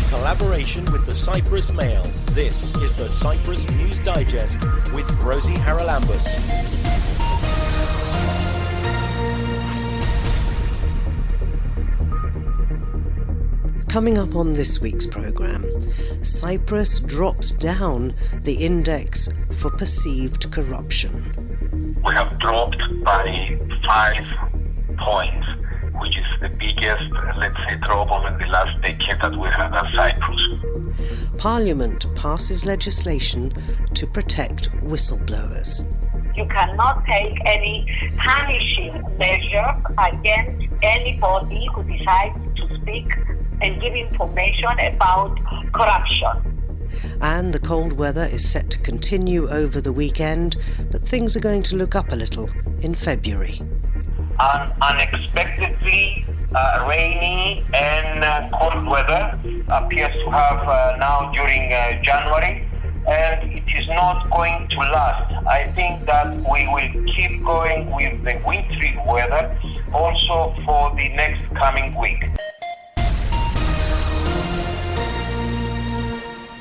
collaboration with the Cyprus Mail, this is the Cyprus News Digest with Rosie Haralambous. Coming up on this week's programme, Cyprus drops down the index for perceived corruption. We have dropped by 5 points, which is the biggest, drop over the last decade that we had at Cyprus. Parliament passes legislation to protect whistleblowers. You cannot take any punishing measure against anybody who decides to speak and give information about corruption. And the cold weather is set to continue over the weekend, but things are going to look up a little in February. Unexpectedly rainy and cold weather appears to have now during January, and it is not going to last. I think that we will keep going with the wintry weather also for the next coming week.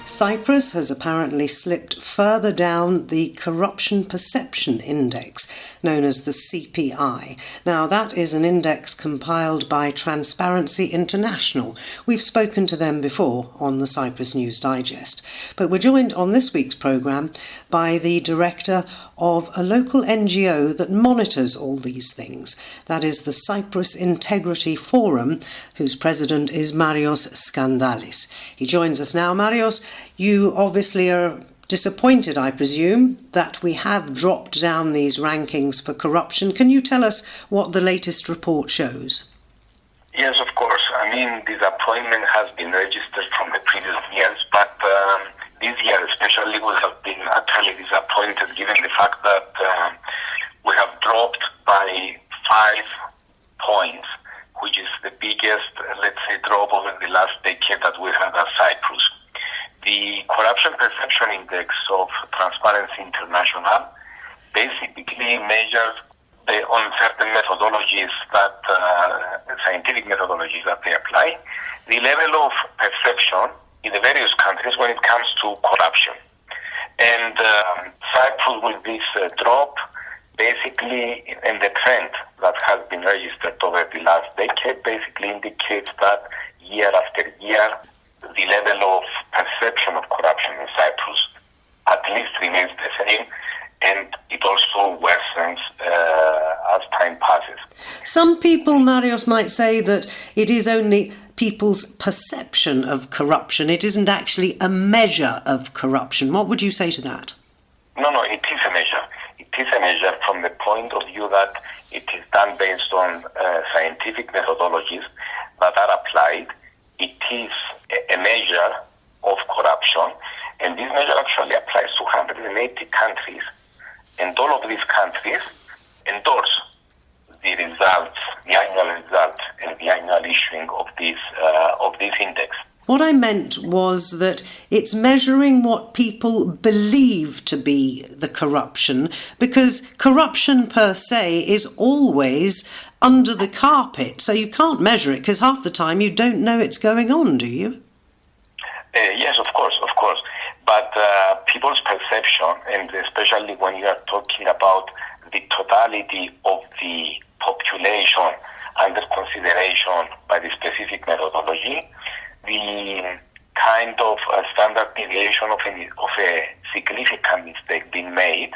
Cyprus has apparently slipped further down the Corruption Perception Index, known as the CPI. Now, that is an index compiled by Transparency International. We've spoken to them before on the Cyprus News Digest. But we're joined on this week's programme by the director of a local NGO that monitors all these things. That is the Cyprus Integrity Forum, whose president is Marios Skandalis. He joins us now. Marios, you obviously are disappointed, I presume, that we have dropped down these rankings for corruption. Can you tell us what the latest report shows? Yes, of course. I mean, disappointment has been registered from the previous years, but this year especially we have been utterly disappointed given the fact that we have dropped by 5 points, which is the biggest, drop over the last decade that we had at Cyprus. The Corruption Perception Index of Transparency International basically measures on certain methodologies that, scientific methodologies that they apply, the level of perception in the various countries when it comes to corruption. And Cyprus with this drop, basically, and the trend that has been registered over the last decade basically indicates that year after year, the level of perception of corruption in Cyprus at least remains the same, and it also worsens as time passes. Some people, Marios, might say that it is only people's perception of corruption. It isn't actually a measure of corruption. What would you say to that? No, it is a measure. It is a measure from the point of view that it is done based on scientific methodologies that are applied. It is a measure of corruption, and this measure actually applies to 180 countries, and all of these countries endorse the results, the annual results, and the annual issuing of this index. What I meant was that it's measuring what people believe to be the corruption, because corruption per se is always under the carpet, so you can't measure it because half the time you don't know it's going on, do you? Yes, of course. But people's perception, and especially when you are talking about the totality of the population under consideration by the specific methodology, the kind of standard deviation of a significant mistake being made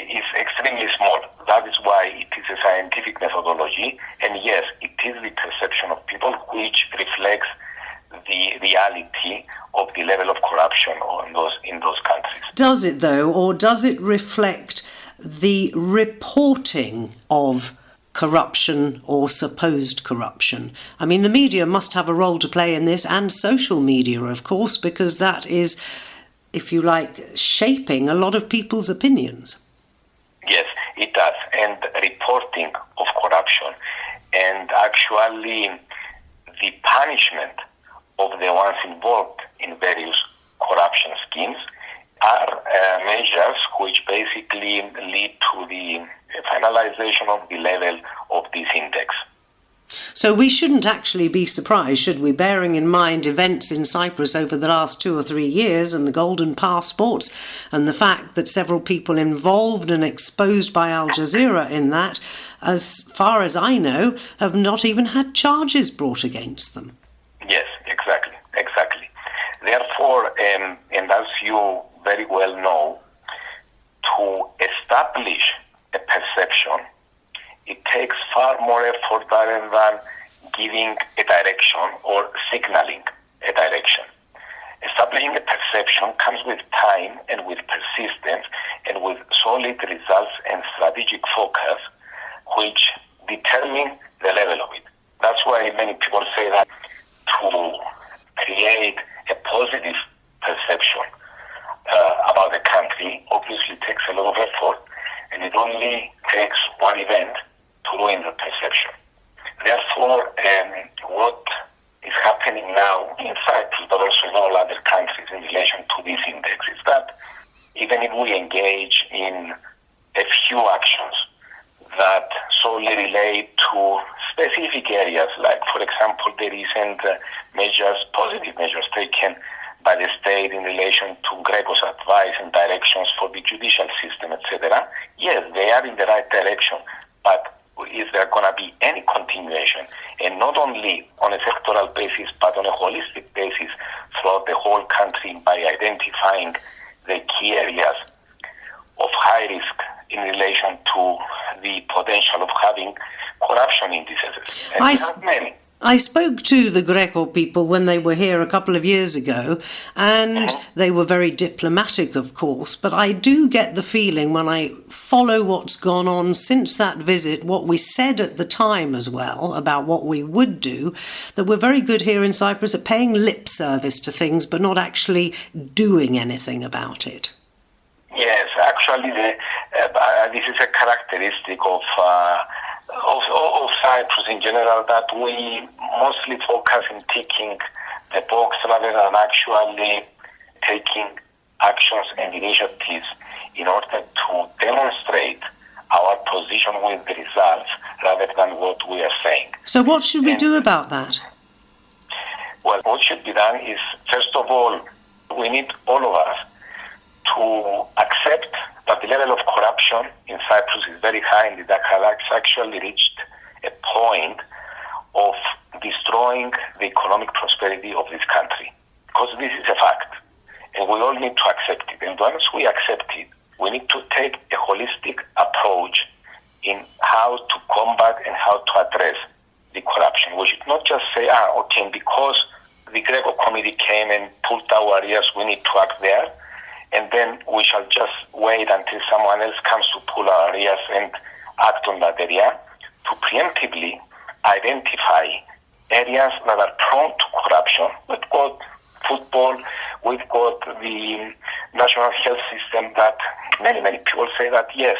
is extremely small. That is why it is a scientific methodology, and yes, it is the perception of people which reflects the reality of the level of corruption in those countries. Does it, though, or does it reflect the reporting of corruption or supposed corruption? I mean, the media must have a role to play in this, and social media, of course, because that is, if you like, shaping a lot of people's opinions. Yes, it does, and reporting of corruption, and actually the punishment of the ones involved in various corruption schemes are measures which basically lead to the finalization of the level of this index. So we shouldn't actually be surprised, should we, bearing in mind events in Cyprus over the last 2 or 3 years and the golden passports and the fact that several people involved and exposed by Al Jazeera in that, as far as I know, have not even had charges brought against them. Yes, exactly. Therefore, and as you very well know, to establish a perception, it takes far more effort rather than giving a direction or signaling a direction. Establishing a perception comes with time and with persistence and with solid results and strategic focus, which determine the level of it. That's why many people say that to create a positive perception about the country obviously takes a lot of effort, and it only takes one event to ruin the perception. Therefore, what is happening now in Cyprus, but also in all other countries in relation to this index, is that even if we engage in a few actions that solely relate to specific areas, like, for example, the recent positive measures taken by the state in relation to Greco's advice and directions for the judicial system, etc. Yes, they are in the right direction, but is there going to be any continuation, and not only on a sectoral basis, but on a holistic basis throughout the whole country by identifying the key areas of high risk in relation to the potential of having corruption indices? And we have many. I spoke to the Greco people when they were here a couple of years ago, and they were very diplomatic, of course, but I do get the feeling when I follow what's gone on since that visit, what we said at the time as well about what we would do, that we're very good here in Cyprus at paying lip service to things but not actually doing anything about it. Yes, actually this is a characteristic of Cyprus in general, that we mostly focus in ticking the box rather than actually taking actions and initiatives in order to demonstrate our position with the results rather than what we are saying. So what should we do about that? Well, what should be done is, first of all, we need all of us to accept that the level of corruption in Cyprus is very high, and that has actually reached a point of destroying the economic prosperity of this country. Because this is a fact, and we all need to accept it. And once we accept it, we need to take a holistic approach in how to combat and how to address the corruption. We should not just say, okay, because the Greco committee came and pulled our ears, we need to act there, and then we shall just wait until someone else comes to pull our ears and act on that area. To preemptively identify areas that are prone to corruption. We've got football, we've got the national health system that many people say that, yes,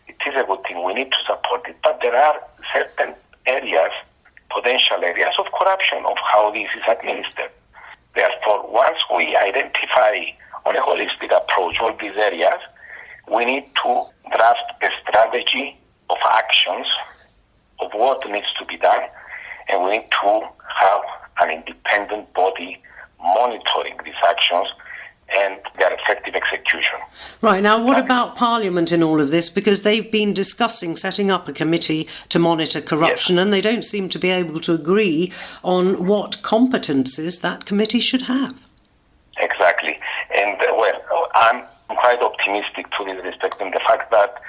it is a good thing, we need to support it, but there are certain areas, potential areas of corruption of how this is administered. Therefore, once we identify on a holistic approach all these areas, we need to draft a strategy of actions of what needs to be done, and we need to have an independent body monitoring these actions and their effective execution. Right, now what about Parliament in all of this? Because they've been discussing setting up a committee to monitor corruption, yes, and they don't seem to be able to agree on what competences that committee should have. Exactly. And, I'm quite optimistic to this respect in the fact that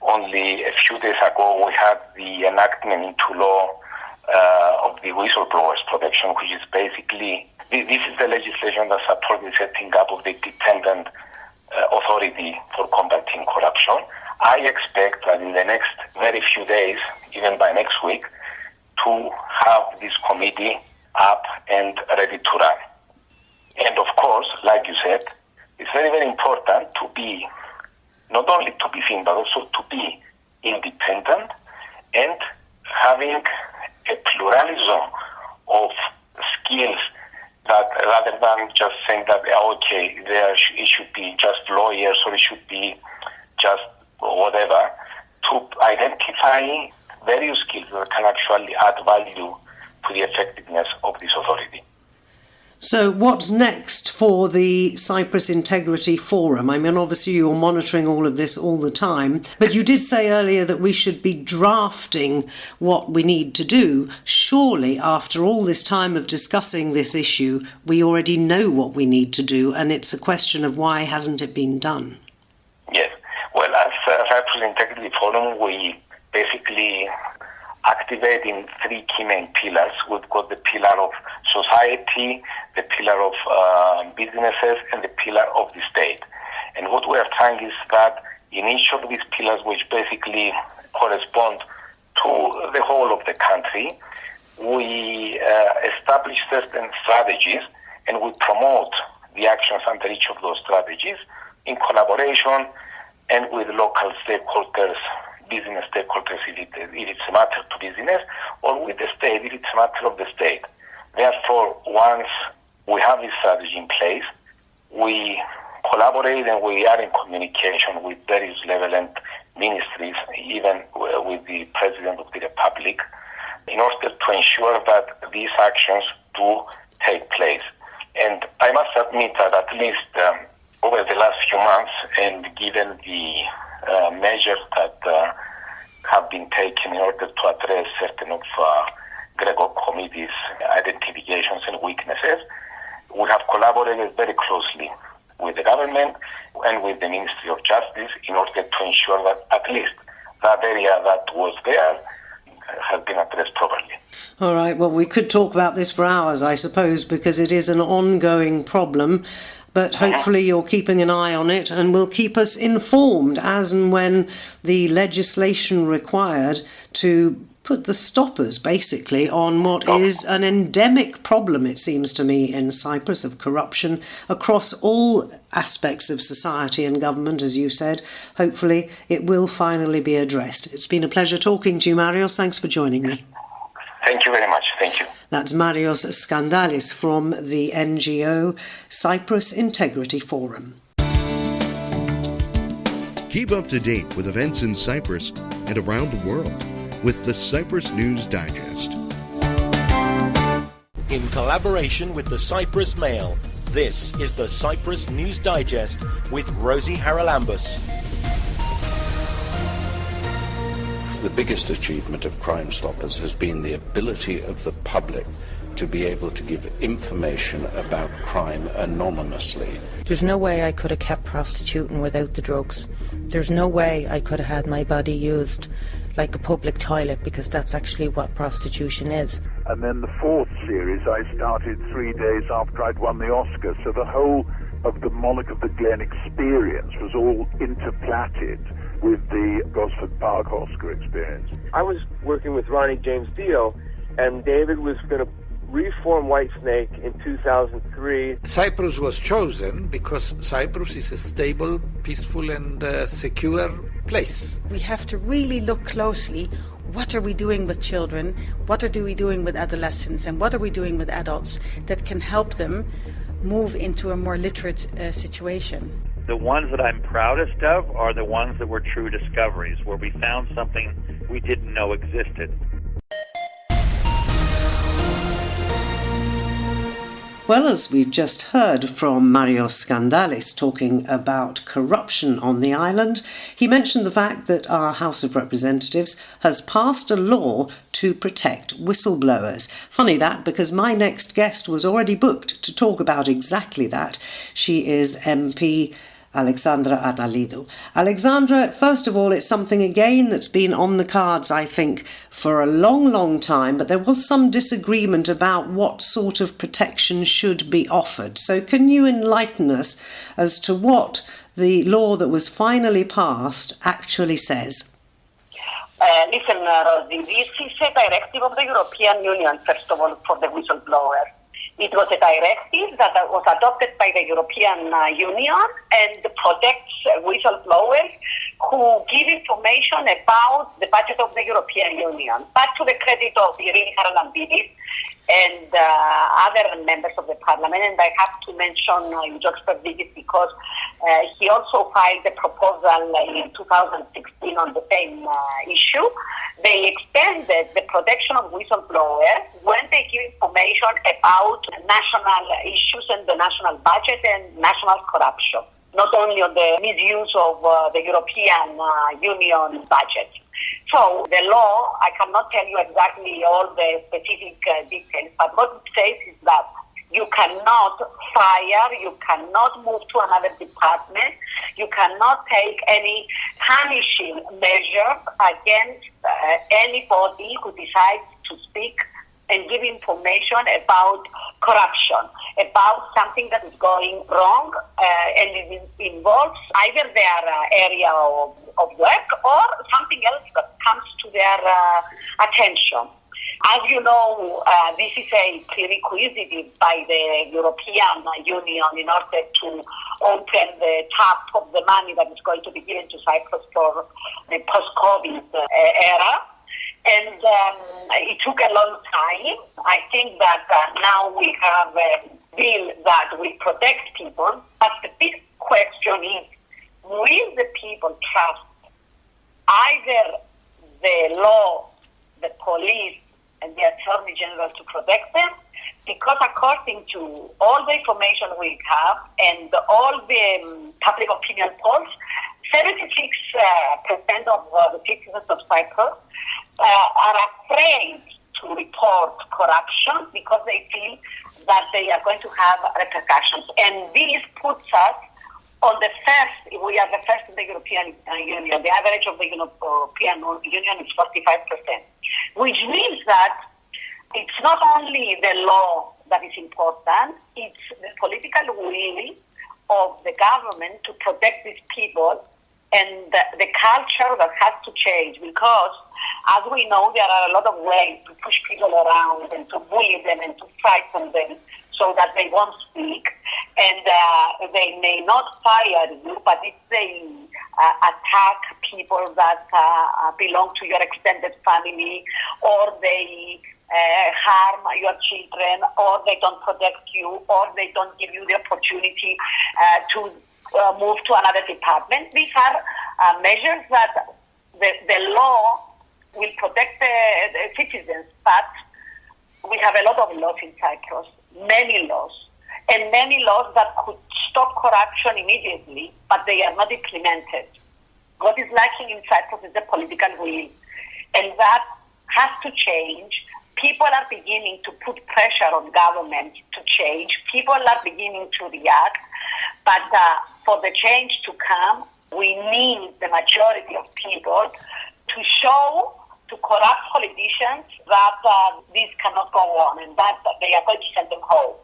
only a few days ago we had the enactment into law of the whistleblowers protection, which is basically, this is the legislation that supports the setting up of the independent authority for combating corruption. I expect that in the next very few days, even by next week, to have this committee up and ready to run. And of course, like you said, it's very, very important to be, not only to be seen, but also to be independent and having a pluralism of skills, that rather than just saying that, okay, it should be just lawyers or it should be just whatever, to identify various skills that can actually add value to the effectiveness of this authority. So what's next for the Cyprus Integrity Forum? I mean, obviously you're monitoring all of this all the time, but you did say earlier that we should be drafting what we need to do. Surely, after all this time of discussing this issue, we already know what we need to do, and it's a question of why hasn't it been done? Yes. Well, as Cyprus Integrity Forum, we basically activating three key main pillars. We've got the pillar of society, the pillar of businesses, and the pillar of the state. And what we are trying is that in each of these pillars, which basically correspond to the whole of the country, we establish certain strategies and we promote the actions under each of those strategies in collaboration and with local stakeholders, business stakeholders if it's a matter to business, or with the state if it's a matter of the state. Therefore, once we have this strategy in place, we collaborate and we are in communication with various level and ministries, even with the President of the Republic, in order to ensure that these actions do take place. And I must admit that at least over the last few months, and given the measures that have been taken in order to address certain of Greco committee's identifications and weaknesses, we have collaborated very closely with the government and with the Ministry of Justice in order to ensure that at least that area that was there has been addressed properly. All right, well, we could talk about this for hours, I suppose, because it is an ongoing problem. But hopefully you're keeping an eye on it and will keep us informed as and when the legislation required to put the stoppers, basically, on what is an endemic problem, it seems to me, in Cyprus, of corruption across all aspects of society and government, as you said. Hopefully it will finally be addressed. It's been a pleasure talking to you, Marios. Thanks for joining me. Thank you very much. Thank you. That's Marios Skandalis from the NGO Cyprus Integrity Forum. Keep up to date with events in Cyprus and around the world with the Cyprus News Digest. In collaboration with the Cyprus Mail, this is the Cyprus News Digest with Rosie Haralambous. The biggest achievement of Crime Stoppers has been the ability of the public to be able to give information about crime anonymously. There's no way I could have kept prostituting without the drugs. There's no way I could have had my body used like a public toilet, because that's actually what prostitution is. And then the fourth series I started 3 days after I'd won the Oscar, so the whole of the Monarch of the Glen experience was all interplatted with the Gosford Park Oscar experience. I was working with Ronnie James Dio, and David was going to reform Whitesnake in 2003. Cyprus was chosen because Cyprus is a stable, peaceful and secure place. We have to really look closely. What are we doing with children? What are we doing with adolescents? And what are we doing with adults that can help them move into a more literate situation? The ones that I'm proudest of are the ones that were true discoveries, where we found something we didn't know existed. Well, as we've just heard from Marios Skandalis talking about corruption on the island, he mentioned the fact that our House of Representatives has passed a law to protect whistleblowers. Funny that, because my next guest was already booked to talk about exactly that. She is MP Alexandra Atalidou. Alexandra, first of all, it's something again that's been on the cards, I think, for a long, long time, but there was some disagreement about what sort of protection should be offered. So can you enlighten us as to what the law that was finally passed actually says? Listen, Rosie, this is a directive of the European Union, first of all, for the whistleblower. It was a directive that was adopted by the European Union and protects whistleblowers who give information about the budget of the European Union. But to the credit of Irini Haralambidis and other members of the parliament, and I have to mention George Perdikis because He also filed a proposal in 2016 on the same issue. They extended the protection of whistleblowers when they give information about national issues and the national budget and national corruption, not only on the misuse of the European Union budget. So the law, I cannot tell you exactly all the specific details, but what it says is that you cannot fire, you cannot move to another department, you cannot take any punishing measures against anybody who decides to speak and give information about corruption, about something that is going wrong, and it involves either their area of work or something else that comes to their attention. As you know, this is a prerequisite by the European Union in order to open the tap of the money that is going to be given to Cyprus for the post-COVID era. And it took a long time. I think that now we have a bill that will protect people. But the big question is, will the people trust either the law, the police, and the Attorney General to protect them? Because according to all the information we have and all the public opinion polls, 76% of the citizens of Cyprus are afraid to report corruption because they feel that they are going to have repercussions. And this puts us on the first, we are the first in the European Union. The average of the European Union is 45%, which means that it's not only the law that is important, it's the political will of the government to protect these people and the culture that has to change, because as we know, there are a lot of ways to push people around and to bully them and to frighten them so that they won't speak. And they may not fire you, but if they attack people that belong to your extended family, or they harm your children, or they don't protect you, or they don't give you the opportunity to move to another department, these are measures that the law will protect the citizens. But we have a lot of laws in Cyprus, many laws, and many laws that could stop corruption immediately, but they are not implemented. What is lacking in Cyprus is the political will, and that has to change. People are beginning to put pressure on government to change. People are beginning to react, but for the change to come, we need the majority of people to show to corrupt politicians that this cannot go on and that they are going to send them home.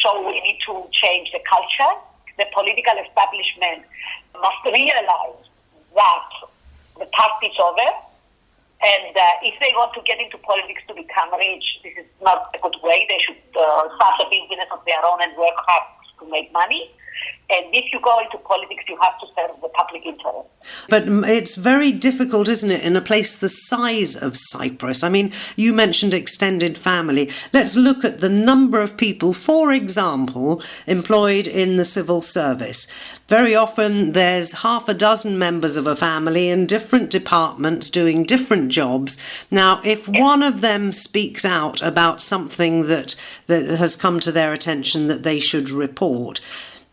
So we need to change the culture. The political establishment must realize that the past is over, and if they want to get into politics to become rich, this is not a good way. They should start a business of their own and work hard to make money. And if you go into politics, you have to serve the public interest. But it's very difficult, isn't it, in a place the size of Cyprus? I mean, you mentioned extended family. Let's look at the number of people, for example, employed in the civil service. Very often there's half a dozen members of a family in different departments doing different jobs. Now, if one of them speaks out about something that has come to their attention that they should report,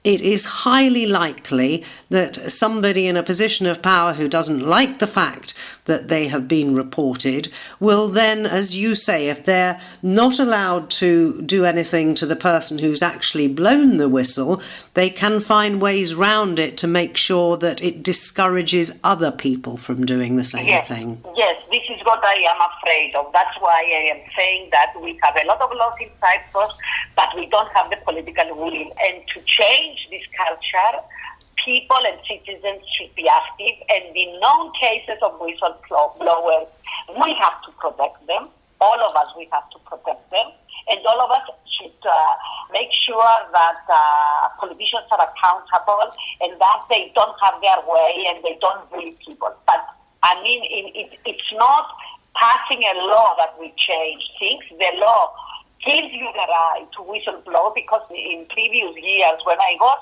it is highly likely that somebody in a position of power who doesn't like the fact that they have been reported will then, as you say, if they're not allowed to do anything to the person who's actually blown the whistle, they can find ways round it to make sure that it discourages other people from doing the same thing. Yes, this is what I am afraid of. That's why I am saying that we have a lot of laws in Cyprus, but we don't have the political will. And to change this culture, people and citizens should be active, and in known cases of whistleblowers, we have to protect them. All of us, we have to protect them, and all of us should make sure that politicians are accountable and that they don't have their way and they don't bully people. But I mean, it's not passing a law that will change things. The law gives you the right to whistleblow, because in previous years when I was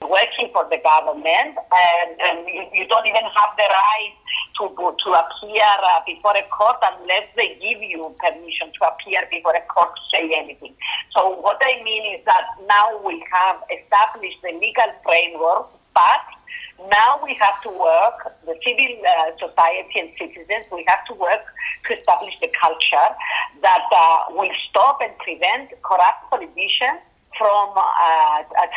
working for the government, and you don't even have the right to appear before a court unless they give you permission to appear before a court to say anything. So what I mean is that now we have established the legal framework, but now we have to work, the civil society and citizens, we have to work to establish the culture that will stop and prevent corrupt politicians from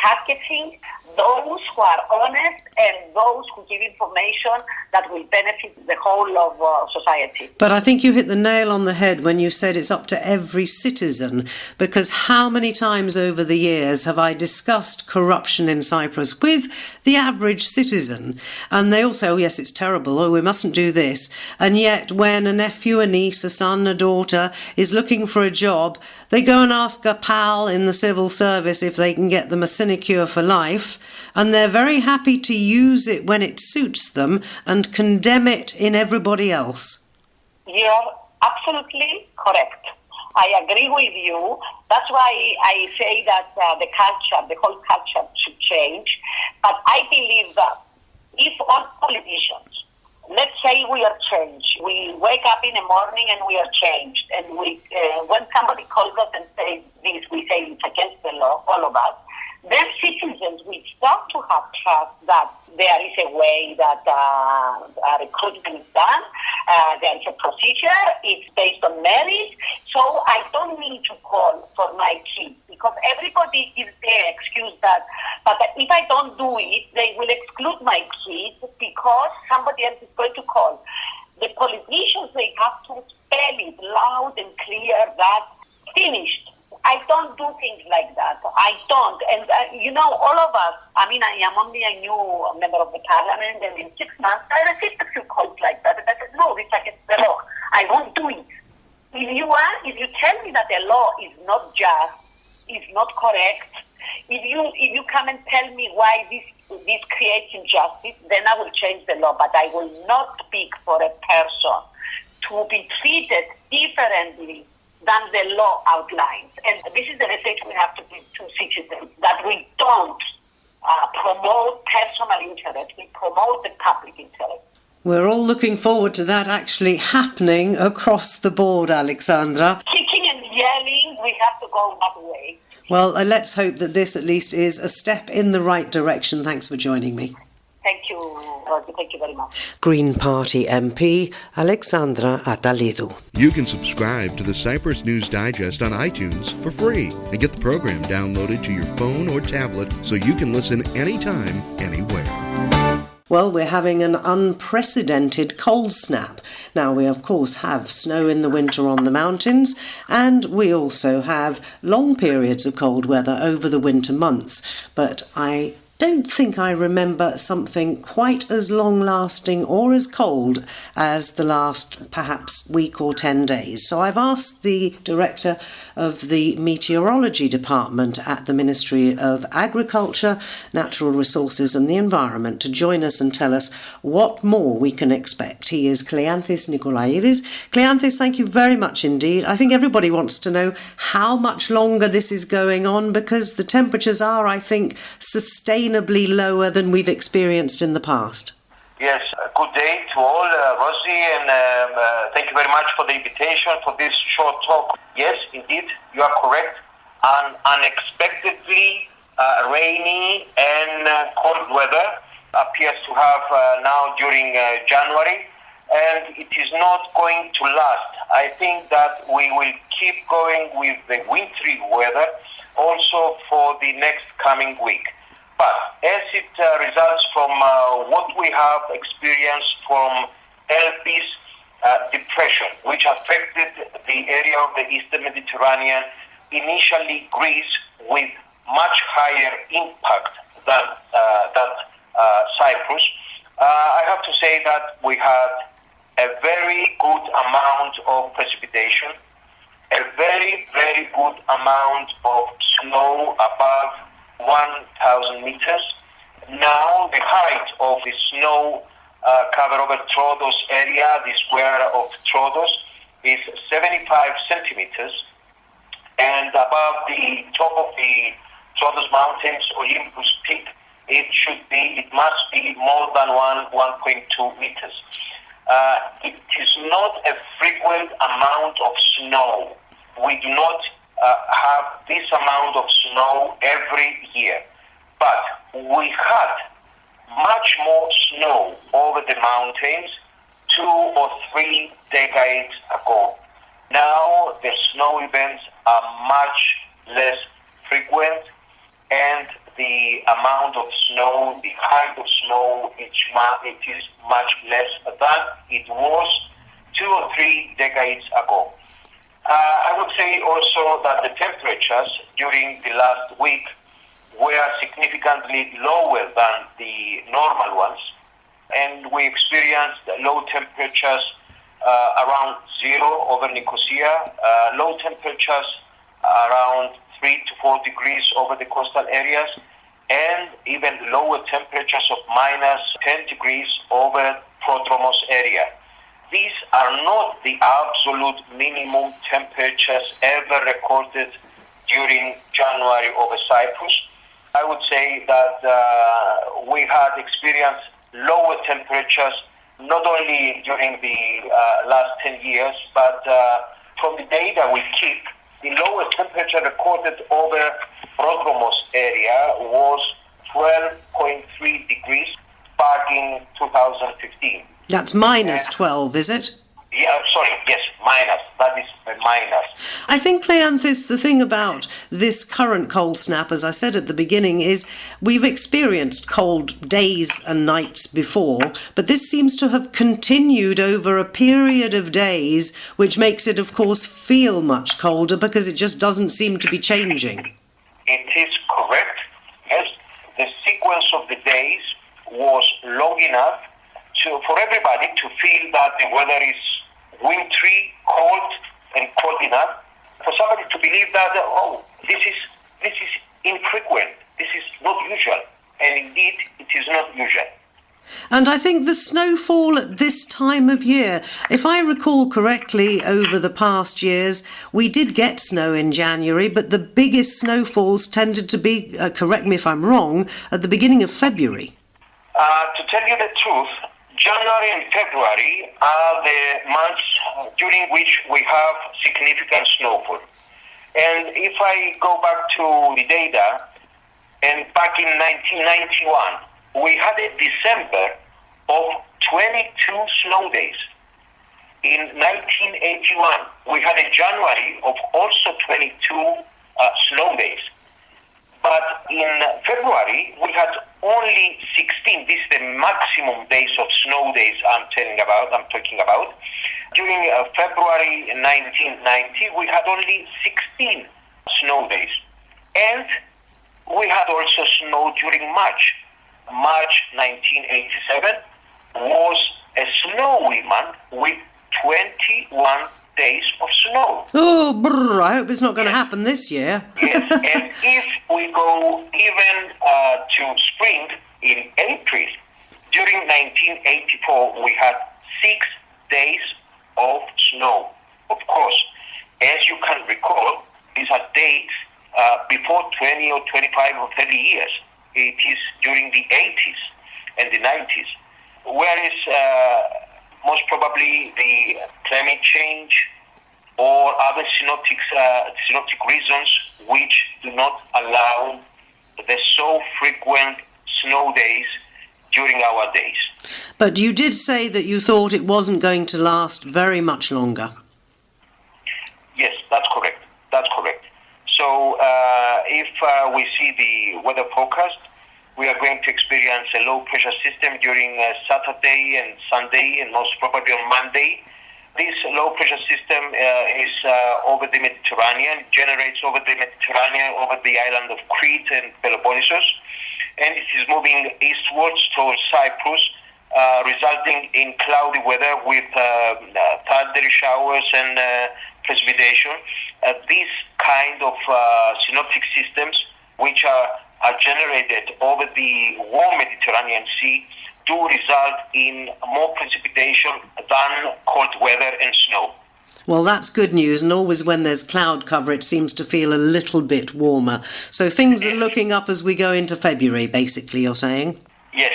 targeting those who are honest and those who give information that will benefit the whole of society. But I think you hit the nail on the head when you said it's up to every citizen, because how many times over the years have I discussed corruption in Cyprus with the average citizen, and they all say, oh yes, it's terrible, oh we mustn't do this, and yet when a nephew, a niece, a son, a daughter is looking for a job, they go and ask a pal in the civil service if they can get them a sinecure for life, and they're very happy to use it when it suits them and condemn it in everybody else. You're absolutely correct. I agree with you. That's why I say that the whole culture should change. But I believe that if all politicians, let's say we are changed, we wake up in the morning and we are changed, and we when somebody calls us and says this, we say it's against the law, all of us, then citizens will start to have trust that there is a way that recruitment is done, there is a procedure, it's based on merit, so I don't need to call for my kids, because everybody gives their excuse that, but if I don't do it, they will exclude my kids because somebody else is going to call. The politicians, they have to spell it loud and clear that finished. I don't do things like that. I don't. And, all of us, I am only a new member of the parliament, and in 6 months, I received a few calls like that. And I said, no, it's against the law. I won't do it. If you tell me that the law is not just, is not correct, if you come and tell me why this creates injustice, then I will change the law. But I will not speak for a person to be treated differently than the law outlines. And this is the message we have to give to citizens, that we don't promote personal interest, we promote the public interest. We're all looking forward to that actually happening across the board, Alexandra. Kicking and yelling, we have to go that way. Well, let's hope that this at least is a step in the right direction. Thanks for joining me. Thank you, Rosie. Thank you very much. Green Party MP Alexandra Atalidou. You can subscribe to the Cyprus News Digest on iTunes for free and get the program downloaded to your phone or tablet so you can listen anytime, anywhere. Well, we're having an unprecedented cold snap. Now, we of course have snow in the winter on the mountains, and we also have long periods of cold weather over the winter months. But I don't think I remember something quite as long-lasting or as cold as the last perhaps week or 10 days. So I've asked the director of the meteorology department at the Ministry of Agriculture, Natural Resources and the Environment to join us and tell us what more we can expect. He is Kleanthis Nikolaidis. Kleanthis, thank you very much indeed. I think everybody wants to know how much longer this is going on, because the temperatures are, I think, sustainably lower than we've experienced in the past. Yes, good day to all, Rosie, and thank you very much for the invitation for this short talk. Yes, indeed, you are correct. Unexpectedly rainy and cold weather appears to have now during January, and it is not going to last. I think that we will keep going with the wintry weather also for the next coming week. But as it results from what we have experienced from Elpis depression, which affected the area of the Eastern Mediterranean, initially Greece, with much higher impact than Cyprus, I have to say that we had a very good amount of precipitation, a very, very good amount of snow above 1,000 meters. Now the height of the snow cover over Troodos area, the square of Troodos, is 75 centimeters. and above the top of the Troodos Mountains, Olympus Peak, it must be more than 1.2 meters. It is not a frequent amount of snow. We do not have this amount of snow every year, but we had much more snow over the mountains 2 or 3 decades ago. Now the snow events are much less frequent, and the amount of snow, the height of snow, it is much less than it was 2 or 3 decades ago. I would say also that the temperatures during the last week were significantly lower than the normal ones, and we experienced low temperatures around 0 over Nicosia, low temperatures around 3 to 4 degrees over the coastal areas, and even lower temperatures of minus 10 degrees over Prodromos area. These are not the absolute minimum temperatures ever recorded during January over Cyprus. I would say that we had experienced lower temperatures not only during the last 10 years, but from the data we keep, the lowest temperature recorded over Prodromos area was 12.3 degrees back in 2015. That's minus 12, is it? Yeah, sorry, yes, minus. That is a minus. I think, Kleanthis, the thing about this current cold snap, as I said at the beginning, is we've experienced cold days and nights before, but this seems to have continued over a period of days, which makes it, of course, feel much colder because it just doesn't seem to be changing. It is correct. Yes, the sequence of the days was long enough for everybody to feel that the weather is wintry, cold, and cold enough for somebody to believe that, this is infrequent, this is not usual. And indeed, it is not usual. And I think the snowfall at this time of year, if I recall correctly, over the past years, we did get snow in January, but the biggest snowfalls tended to be, correct me if I'm wrong, at the beginning of February. To tell you the truth, January and February are the months during which we have significant snowfall. And if I go back to the data, and back in 1991, we had a December of 22 snow days. In 1981, we had a January of also 22 snow days. But in February, we had only 16. This is the maximum days of snow days I'm talking about. During February 1990, we had only 16 snow days. And we had also snow during March. March 1987 was a snowy month with 21 days of snow. Oh, brr, I hope it's not going to happen this year. Yes, and if we go even to spring in April, during 1984 we had 6 days of snow. Of course, as you can recall, these are dates before 20 or 25 or 30 years. It is during the 80s and the 90s, whereas most probably the climate change or other synoptic reasons which do not allow the so frequent snow days during our days. But you did say that you thought it wasn't going to last very much longer. Yes, that's correct. That's correct. So if we see the weather forecast, we are going to experience a low pressure system during Saturday and Sunday, and most probably on Monday. This low pressure system is over the Mediterranean, generates over the Mediterranean, over the island of Crete and Peloponnesus, and it is moving eastwards towards Cyprus, resulting in cloudy weather with thundery showers and precipitation. These kind of synoptic systems, which are generated over the warm Mediterranean Sea, do result in more precipitation than cold weather and snow. Well, that's good news, and always when there's cloud cover it seems to feel a little bit warmer. So things are looking up as we go into February, basically, you're saying? Yes.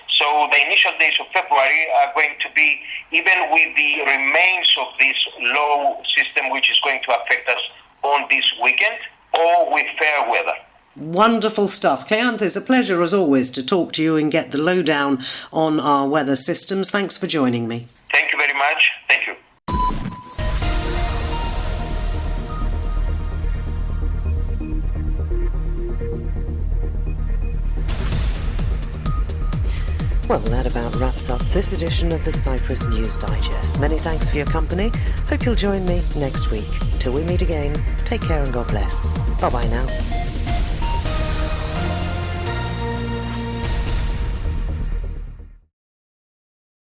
So the initial days of February are going to be, even with the remains of this low system which is going to affect us on this weekend, or with fair weather. Wonderful stuff. Kleanthis, a pleasure as always to talk to you and get the lowdown on our weather systems. Thanks for joining me. Thank you very much. Thank you. Well, that about wraps up this edition of the Cyprus News Digest. Many thanks for your company. Hope you'll join me next week. Till we meet again, take care and God bless. Bye-bye now.